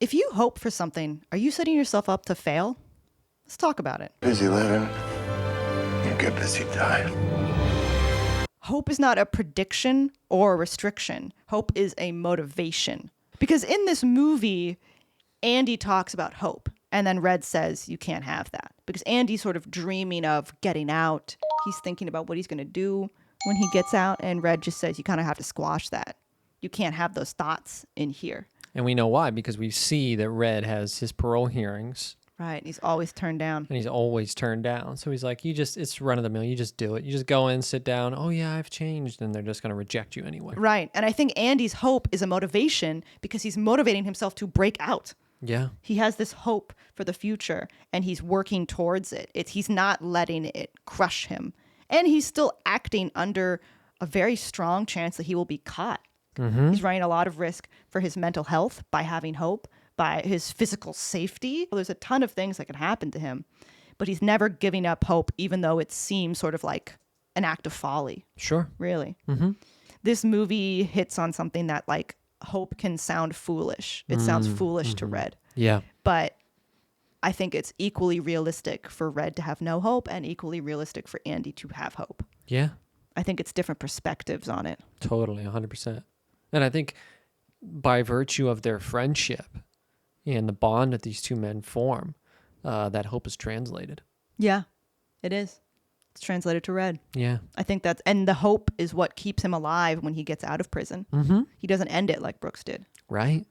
If you hope for something, are you setting yourself up to fail? Let's talk about it. Busy living, you get busy dying. Hope is not a prediction or a restriction. Hope is a motivation. Because in this movie, Andy talks about hope. And then Red says, you can't have that. Because Andy's sort of dreaming of getting out. He's thinking about what he's going to do when he gets out. And Red just says, you kind of have to squash that. You can't have those thoughts in here. And we know why, because we see that Red has his parole hearings. Right. He's always turned down. And he's always turned down. So he's like, it's run of the mill. You just do it. You just go in, sit down. Oh, yeah, I've changed. And they're just going to reject you anyway. Right. And I think Andy's hope is a motivation because he's motivating himself to break out. Yeah. He has this hope for the future and he's working towards it. He's not letting it crush him. And he's still acting under a very strong chance that he will be caught. Mm-hmm. He's running a lot of risk for his mental health by having hope, by his physical safety. There's a ton of things that can happen to him, but he's never giving up hope, even though it seems sort of like an act of folly. Sure. Really. Mm-hmm. This movie hits on something that like hope can sound foolish. It sounds foolish to Red. Yeah. But I think it's equally realistic for Red to have no hope and equally realistic for Andy to have hope. Yeah. I think it's different perspectives on it. Totally, 100%. And I think by virtue of their friendship and the bond that these two men form, that hope is translated. Yeah, it is. It's translated to Red. Yeah. I think and the hope is what keeps him alive when he gets out of prison. Mm-hmm. He doesn't end it like Brooks did. Right.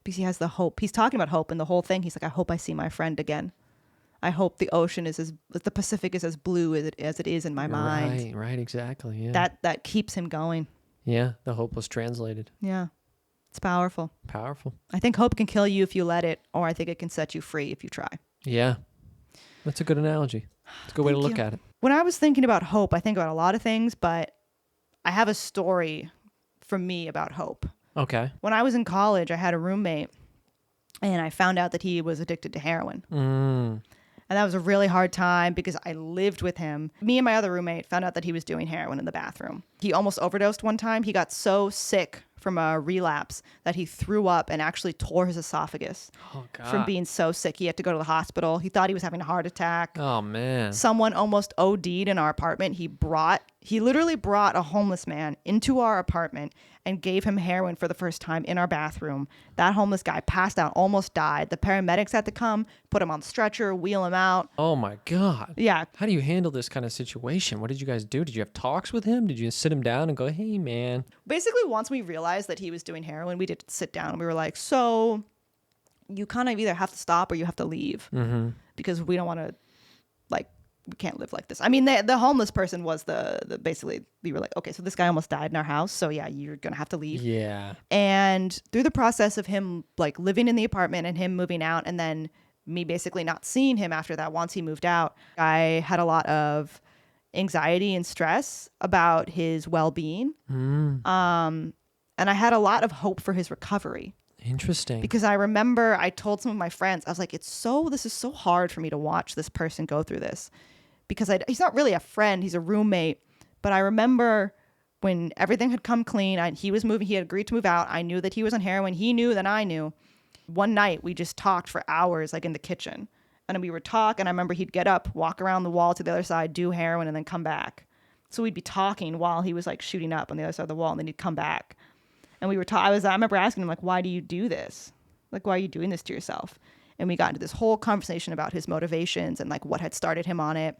Because he has the hope. He's talking about hope in the whole thing. He's like, I hope I see my friend again. I hope the ocean is the Pacific is as blue as it is in my mind. Right, exactly. Yeah. That keeps him going. Yeah, the hope was translated. Yeah. It's powerful. Powerful. I think hope can kill you if you let it, or I think it can set you free if you try. Yeah. That's a good analogy. It's a good way to look at it. When I was thinking about hope, I think about a lot of things, but I have a story from me about hope. Okay. When I was in college, I had a roommate, and I found out that he was addicted to heroin. And that was a really hard time because I lived with him. Me and my other roommate found out that he was doing heroin in the bathroom. He almost overdosed one time. He got so sick from a relapse that he threw up and actually tore his esophagus from being so sick. He had to go to the hospital. He thought he was having a heart attack. Oh, man. Someone almost OD'd in our apartment. He literally brought a homeless man into our apartment and gave him heroin for the first time in our bathroom. That homeless guy passed out, almost died. The paramedics had to come, put him on the stretcher, wheel him out. Oh, my God. Yeah. How do you handle this kind of situation? What did you guys do? Did you have talks with him? Did you sit him down and go, hey, man? Basically, once we realized that he was doing heroin, we did sit down and we were like, so you kind of either have to stop or you have to leave because we don't want to, like, we can't live like this. I mean, the homeless person was the basically, we were like, okay, so this guy almost died in our house. So yeah, you're going to have to leave. Yeah. And through the process of him like living in the apartment and him moving out and then me basically not seeing him after that, once he moved out, I had a lot of anxiety and stress about his well-being. And I had a lot of hope for his recovery. Interesting. Because I remember I told some of my friends, I was like, this is so hard for me to watch this person go through this. Because he's not really a friend, he's a roommate. But I remember when everything had come clean, he had agreed to move out. I knew that he was on heroin. He knew that I knew. One night we just talked for hours, like in the kitchen. And we would talk, and I remember he'd get up, walk around the wall to the other side, do heroin, and then come back. So we'd be talking while he was like shooting up on the other side of the wall, and then he'd come back. And we were I remember asking him, like, why do you do this? Like, why are you doing this to yourself? And we got into this whole conversation about his motivations and like what had started him on it.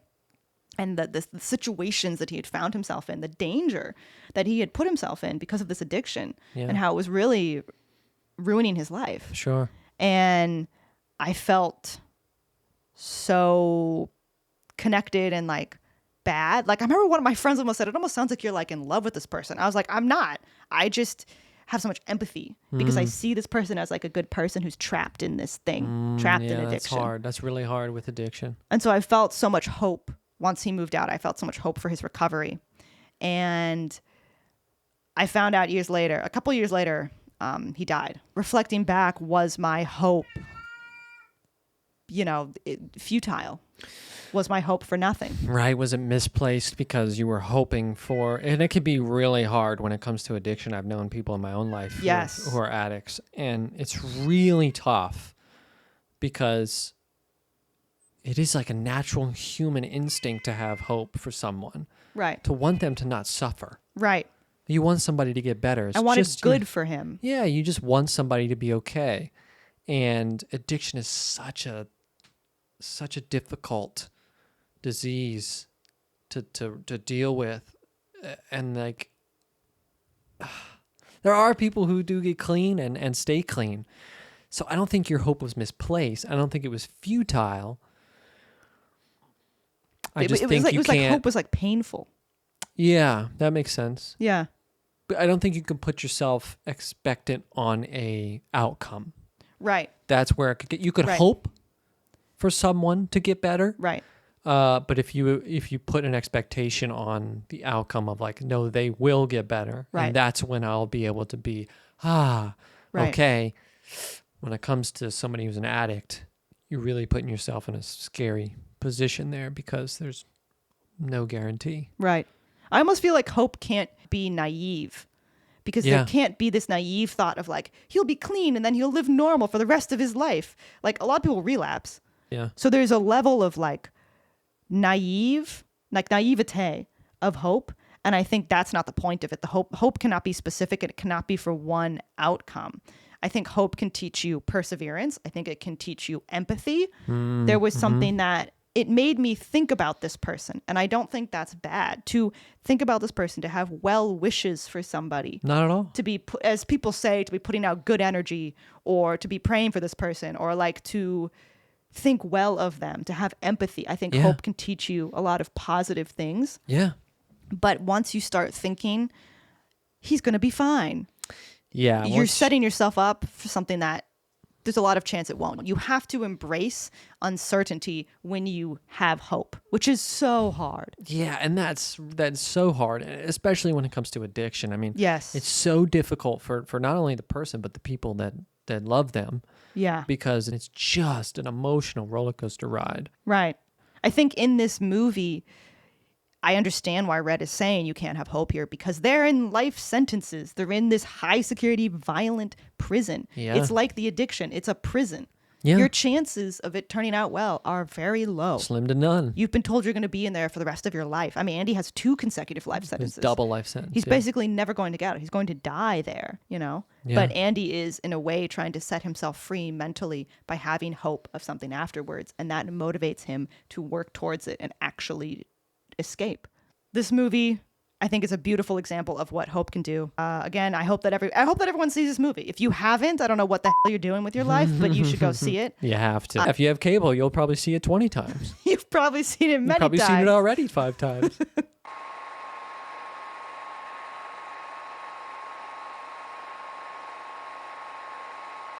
And the situations that he had found himself in, the danger that he had put himself in because of this addiction, and how it was really ruining his life. Sure. And I felt so connected and like bad. Like I remember one of my friends almost said, it almost sounds like you're like in love with this person. I was like, I'm not. I just have so much empathy because I see this person as like a good person who's trapped in this thing, trapped in addiction. That's hard. That's really hard with addiction. And so I felt so much hope. Once he moved out, I felt so much hope for his recovery. And I found out a couple years later, he died. Reflecting back, was my hope, futile? Was my hope for nothing? Right. Was it misplaced because you were hoping for, and it can be really hard when it comes to addiction. I've known people in my own life who are addicts, and it's really tough because it is like a natural human instinct to have hope for someone, Right. to want them to not suffer. Right. You want somebody to get better. I wanted good for him. Yeah, you just want somebody to be okay. And addiction is such a difficult disease to deal with. And like there are people who do get clean and stay clean. So I don't think your hope was misplaced. I don't think it was futile. I just think you can't. Hope was like painful. Yeah, that makes sense. Yeah. But I don't think you can put yourself expectant on a outcome. Right. That's where it could get. You could Right. hope for someone to get better. Right. But if you put an expectation on the outcome of like, no, they will get better, Right. and that's when I'll be able to be Right. okay. When it comes to somebody who's an addict, you're really putting yourself in a scary position there because there's no guarantee. Right. I almost feel like hope can't be naive because Yeah. there can't be this naive thought of like, he'll be clean and then he'll live normal for the rest of his life. Like a lot of people relapse. Yeah. So there's a level of like naivete of hope. And I think that's not the point of it. The hope cannot be specific. It cannot be for one outcome. I think hope can teach you perseverance. I think it can teach you empathy. There was something that it made me think about this person. And I don't think that's bad to think about this person, to have well wishes for somebody. Not at all. To be, as people say, to be putting out good energy or to be praying for this person or like to think well of them, to have empathy. I think Yeah. hope can teach you a lot of positive things. Yeah. But once you start thinking, he's going to be fine. Yeah. You're setting yourself up for something that there's a lot of chance it won't. You have to embrace uncertainty when you have hope, which is so hard. Yeah, and that's so hard, especially when it comes to addiction. I mean, Yes. it's so difficult for not only the person but the people that love them, Yeah. because it's just an emotional roller coaster ride. Right. I think in this movie, I understand why Red is saying you can't have hope here because they're in life sentences. They're in this high security, violent prison. Yeah. It's like the addiction. It's a prison. Yeah. Your chances of it turning out well are very low. Slim to none. You've been told you're going to be in there for the rest of your life. I mean, Andy has 2 consecutive life It's sentences. double life sentence. He's yeah. basically never going to get out. He's going to die there, you know? Yeah. But Andy is, in a way, trying to set himself free mentally by having hope of something afterwards. And that motivates him to work towards it and actually escape. This movie, I think, is a beautiful example of what hope can do. Again, I hope that everyone sees this movie. If you haven't, I don't know what the hell you're doing with your life, but you should go see it. You have to. If you have cable, you'll probably see it 20 times. You've probably seen it many You've probably times. seen it already 5 times.